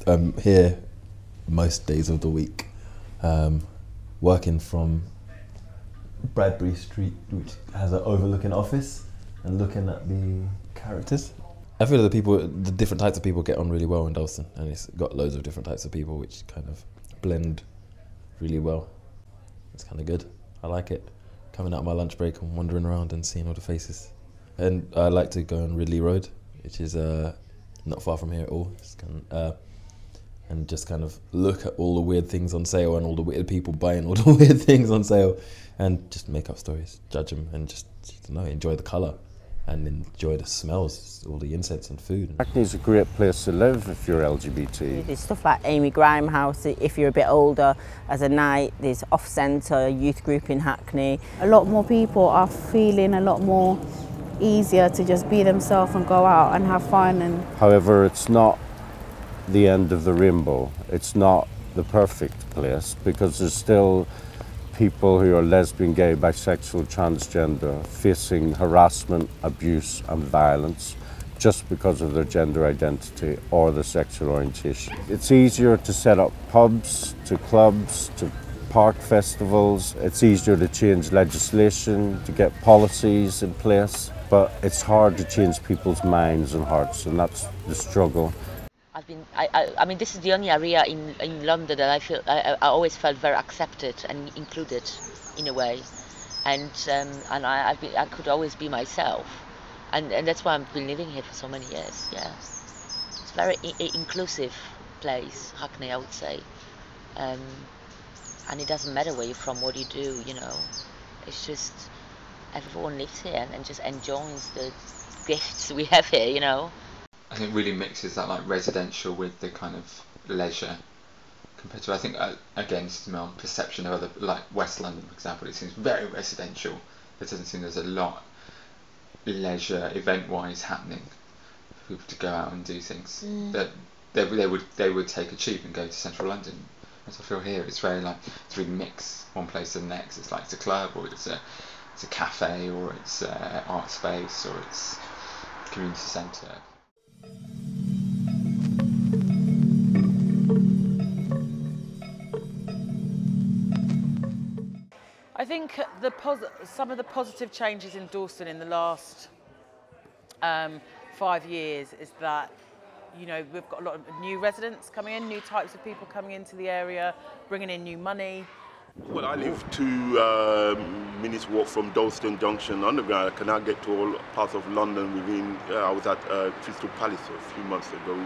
I'm here most days of the week, working from Bradbury Street, which has an overlooking office, and looking at the characters. I feel the different types of people get on really well in Dalston, and it's got loads of different types of people which kind of blend really well. It's kind of good. I like it. Coming out of my lunch break and wandering around and seeing all the faces. And I like to go on Ridley Road, which is not far from here at all. And just kind of look at all the weird things on sale and all the weird people buying all the weird things on sale, and just make up stories, judge them, and just enjoy the colour and enjoy the smells, all the incense and food. Hackney's a great place to live if you're LGBT. There's stuff like Amy Grime House if you're a bit older as a night. There's Off Centre youth group in Hackney. A lot more people are feeling a lot more easier to just be themselves and go out and have fun. And however, it's not the end of the rainbow. It's not the perfect place, because there's still people who are lesbian, gay, bisexual, transgender facing harassment, abuse and violence just because of their gender identity or their sexual orientation. It's easier to set up pubs, to clubs, to park festivals. It's easier to change legislation, to get policies in place, but it's hard to change people's minds and hearts, and that's the struggle. I mean, this is the only area in London that I always felt very accepted and included in a way, and I could always be myself, and that's why I've been living here for so many years. Yeah, it's a very inclusive place, Hackney, I would say, and it doesn't matter where you're from, what you do, it's just everyone lives here and just enjoys the gifts we have here, I think really mixes that like residential with the kind of leisure, compared to, I think, again, it's my perception of other, like West London, for example. It seems very residential. It doesn't seem there's a lot leisure event-wise happening for people to go out and do things that they would take a tube and go to central London. As I feel here, it's very it's really mixed, one place to the next. It's like it's a club, or it's a cafe, or it's art space, or it's community centre. I think some of the positive changes in Dalston in the last 5 years is that, we've got a lot of new residents coming in, new types of people coming into the area, bringing in new money. Well, I live 2 minutes walk from Dalston Junction Underground. I cannot get to all parts of London within, I was at Crystal Palace a few months ago,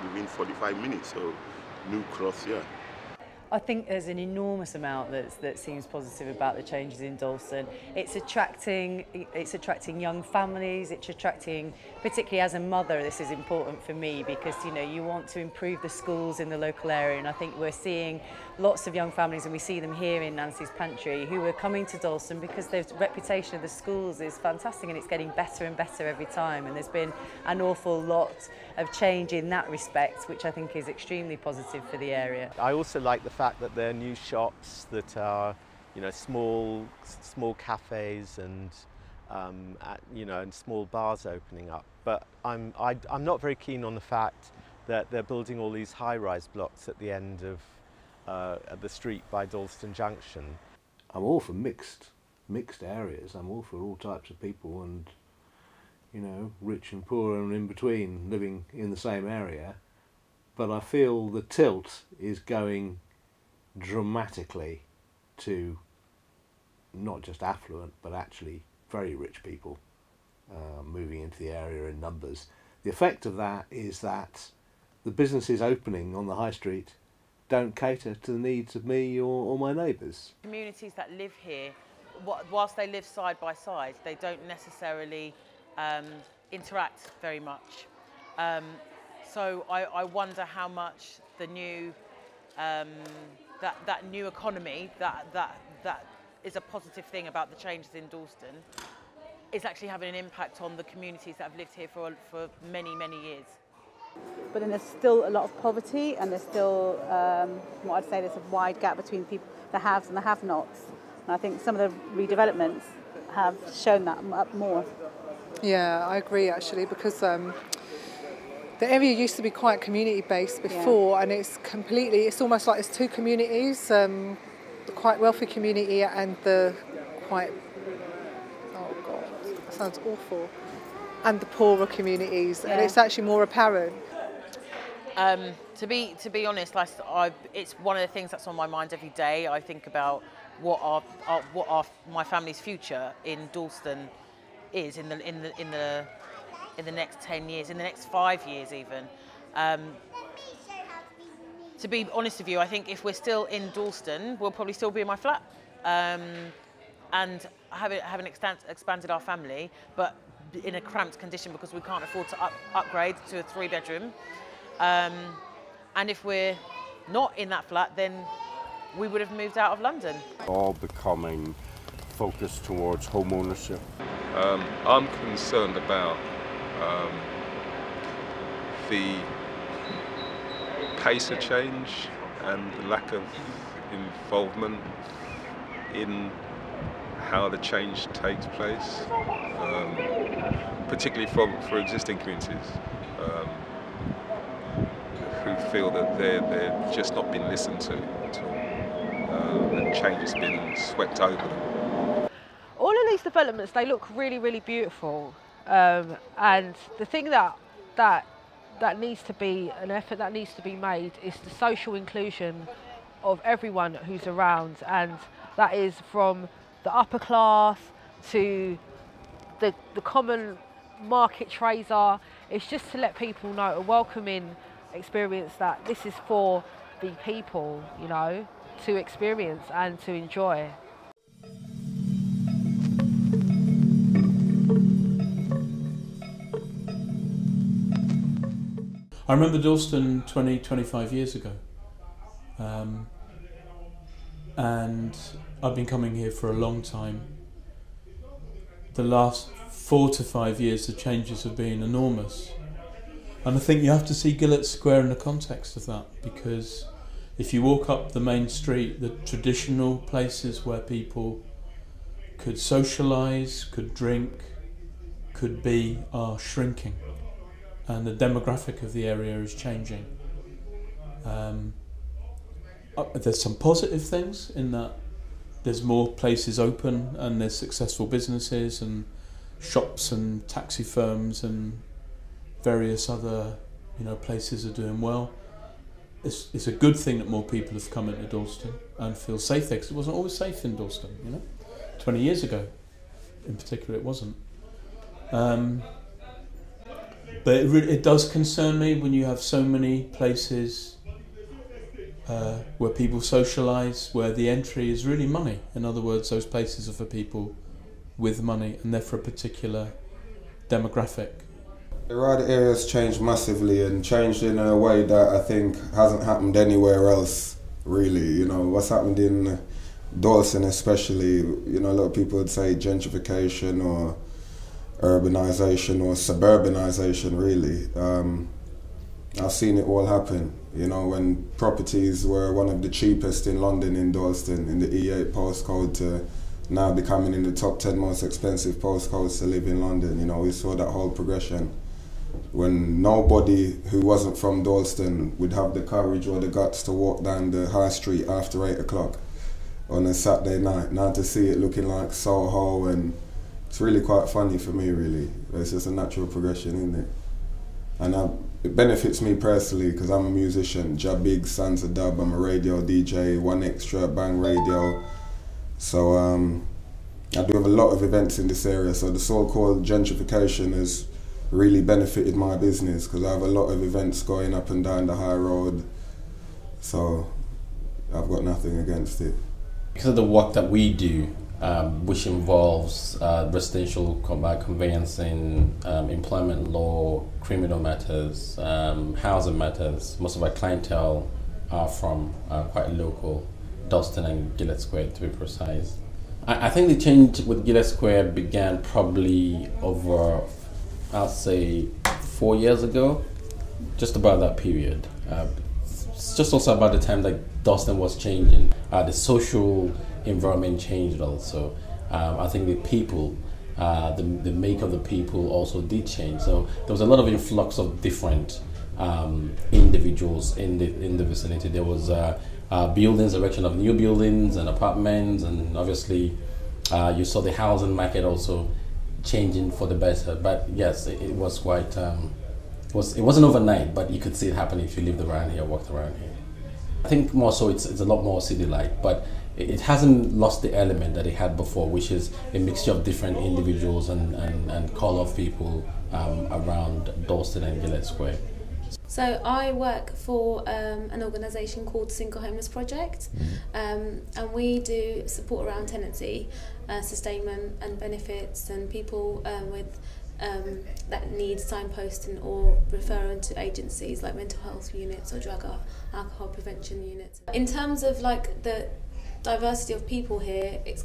within 45 minutes, so New Cross, yeah. I think there's an enormous amount that seems positive about the changes in Dalston. It's attracting young families. It's attracting, particularly as a mother, this is important for me because you want to improve the schools in the local area, and I think we're seeing lots of young families, and we see them here in Nancy's Pantry, who are coming to Dalston because the reputation of the schools is fantastic and it's getting better and better every time, and there's been an awful lot of change in that respect, which I think is extremely positive for the area. I also like the fact that there are new shops that are, small cafes and and small bars opening up. But I'm not very keen on the fact that they're building all these high-rise blocks at the end of the street by Dalston Junction. I'm all for mixed areas. I'm all for all types of people, and rich and poor and in between living in the same area. But I feel the tilt is going dramatically to not just affluent but actually very rich people moving into the area in numbers. The effect of that is that the businesses opening on the high street don't cater to the needs of me or my neighbours. Communities that live here, whilst they live side by side, they don't necessarily interact very much. So I wonder how much the new that new economy that is a positive thing about the changes in Dalston is actually having an impact on the communities that have lived here for many, many years. But then there's still a lot of poverty, and there's still, what I'd say, there's a wide gap between people, the haves and the have-nots. And I think some of the redevelopments have shown that up more. Yeah, I agree actually, because The area used to be quite community-based before, and it's almost like there's two communities, the quite wealthy community and the quite, oh God, that sounds awful, and the poorer communities, and it's actually more apparent. To be honest, it's one of the things that's on my mind every day. I think about what my family's future in Dalston is in the next 10 years, in the next 5 years even. To be honest with you, I think if we're still in Dalston, we'll probably still be in my flat, and haven't expanded our family, but in a cramped condition because we can't afford to upgrade to a 3-bedroom. And if we're not in that flat, then we would have moved out of London. All becoming focused towards home ownership. I'm concerned about the pace of change and the lack of involvement in how the change takes place, particularly for existing communities who feel that they're just not being listened to at all, and change has been swept over them. All of these developments, they look really, really beautiful, and the thing that needs to be an effort that needs to be made is the social inclusion of everyone who's around, and that is from the upper class to the common market trader. It's just to let people know, a welcoming experience, that this is for the people, you know, to experience and to enjoy. I remember Dalston 20-25 years ago, and I've been coming here for a long time. The last 4 to 5 years the changes have been enormous, and I think you have to see Gillett Square in the context of that, because if you walk up the main street, the traditional places where people could socialise, could drink, could be, are shrinking. And the demographic of the area is changing. There's some positive things in that there's more places open and there's successful businesses and shops and taxi firms and various other, you know, places are doing well. It's a good thing that more people have come into Dalston and feel safe there, because it wasn't always safe in Dalston, you know. 20 years ago, in particular, it wasn't. But it does concern me when you have so many places where people socialise, where the entry is really money. In other words, those places are for people with money and they're for a particular demographic. The rider area has changed massively, and changed in a way that I think hasn't happened anywhere else, really. You know, what's happened in Dalston especially, you know, a lot of people would say gentrification or urbanisation or suburbanisation, really. I've seen it all happen. You know, when properties were one of the cheapest in London, in Dalston, in the E8 postcode, to now becoming in the top 10 most expensive postcodes to live in London. You know, we saw that whole progression. When nobody who wasn't from Dalston would have the courage or the guts to walk down the high street after 8 o'clock on a Saturday night. Now to see it looking like Soho, and it's really quite funny for me, really. It's just a natural progression, isn't it? And it benefits me personally because I'm a musician. Jabig, Sansa Dub, I'm a radio DJ, One Extra, Bang Radio. So I do have a lot of events in this area. So the so-called gentrification has really benefited my business because I have a lot of events going up and down the high road. So I've got nothing against it. Because of the work that we do, which involves residential conveyancing, employment law, criminal matters, housing matters. Most of our clientele are from quite local, Dalston and Gillett Square to be precise. I think the change with Gillett Square began probably over, I'll say, 4 years ago, just about that period. It's just also about the time that Dalston was changing. The social environment changed also. I think the people the make of the people also did change. So there was a lot of influx of different individuals in the vicinity. There was buildings, erection of new buildings and apartments, and obviously you saw the housing market also changing for the better. But yes, it was quite. It wasn't overnight, but you could see it happen if you lived around here, walked around here. I think more so it's a lot more city-like, but it hasn't lost the element that it had before, which is a mixture of different individuals and call of people around Dalston and Gillett Square. So I work for an organisation called Single Homeless Project, and we do support around tenancy, sustainment and benefits, and people with that need signposting or referring to agencies like mental health units or drug or alcohol prevention units. In terms of like the diversity of people here, it's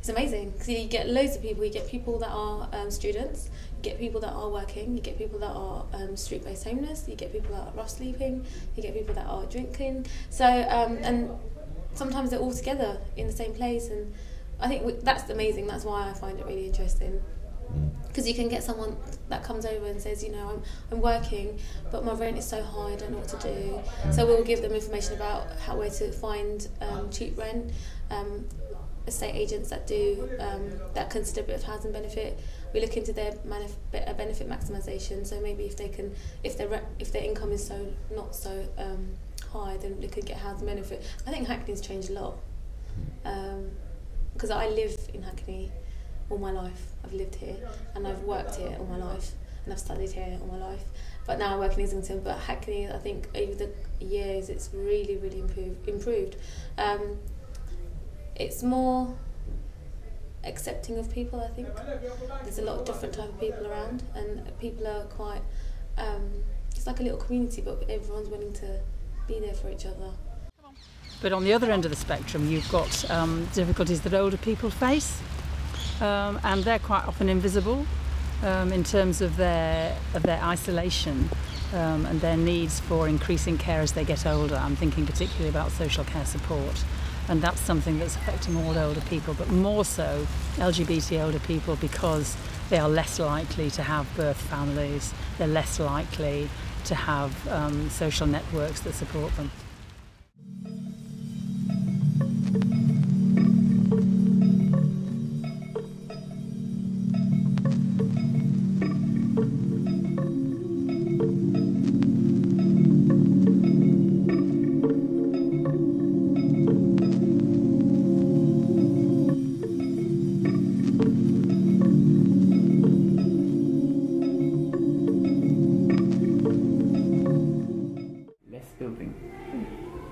amazing, because you get loads of people. You get people that are students, you get people that are working, you get people that are street-based homeless, you get people that are rough sleeping, you get people that are drinking. So and sometimes they're all together in the same place, and I think that's amazing. That's why I find it really interesting. Because you can get someone that comes over and says, you know, I'm working, but my rent is so high, I don't know what to do. So we'll give them information about where to find cheap rent, estate agents that do that consider a bit of housing benefit. We look into their benefit maximisation. So maybe if their income is not so high, then they could get housing benefit. I think Hackney's changed a lot, because I live in Hackney all my life. I've lived here and I've worked here all my life and I've studied here all my life. But now I work in Islington. But Hackney, I think over the years, it's really, really improved. It's more accepting of people, I think. There's a lot of different type of people around, and people are quite, it's like a little community, but everyone's willing to be there for each other. But on the other end of the spectrum, you've got difficulties that older people face. And they're quite often invisible in terms of their isolation and their needs for increasing care as they get older. I'm thinking particularly about social care support, and that's something that's affecting all older people, but more so LGBT older people, because they are less likely to have birth families, they're less likely to have social networks that support them.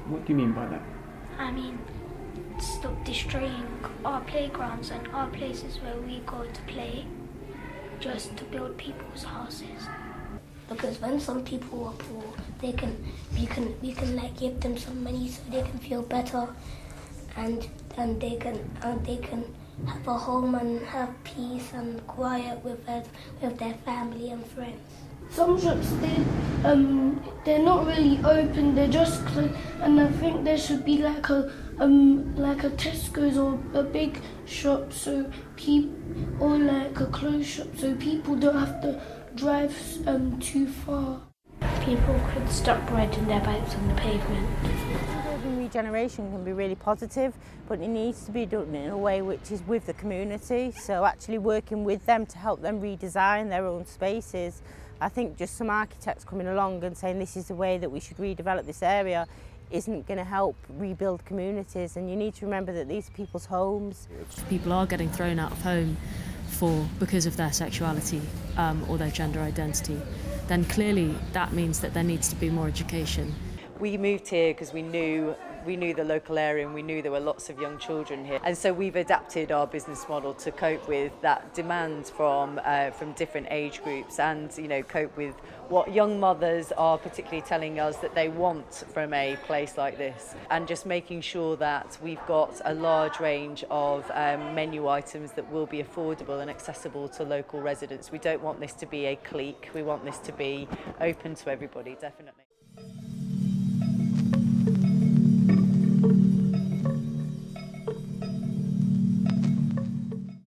What do you mean by that? I mean, stop destroying our playgrounds and our places where we go to play just to build people's houses. Because when some people are poor, we can like give them some money so they can feel better, and they can have a home and have peace and quiet with their family and friends. Some shops, they're not really open, they're just closed, and I think there should be like a Tesco's or a big shop, or like a clothes shop, so people don't have to drive too far. People could stop riding their bikes on the pavement. Urban regeneration can be really positive, but it needs to be done in a way which is with the community, so actually working with them to help them redesign their own spaces. I think just some architects coming along and saying this is the way that we should redevelop this area isn't going to help rebuild communities, and you need to remember that these are people's homes. People are getting thrown out of home because of their sexuality or their gender identity, then clearly that means that there needs to be more education. We moved here because we knew the local area and we knew there were lots of young children here, and so we've adapted our business model to cope with that demand from different age groups, and cope with what young mothers are particularly telling us that they want from a place like this, and just making sure that we've got a large range of menu items that will be affordable and accessible to local residents. We don't want this to be a clique, we want this to be open to everybody, definitely.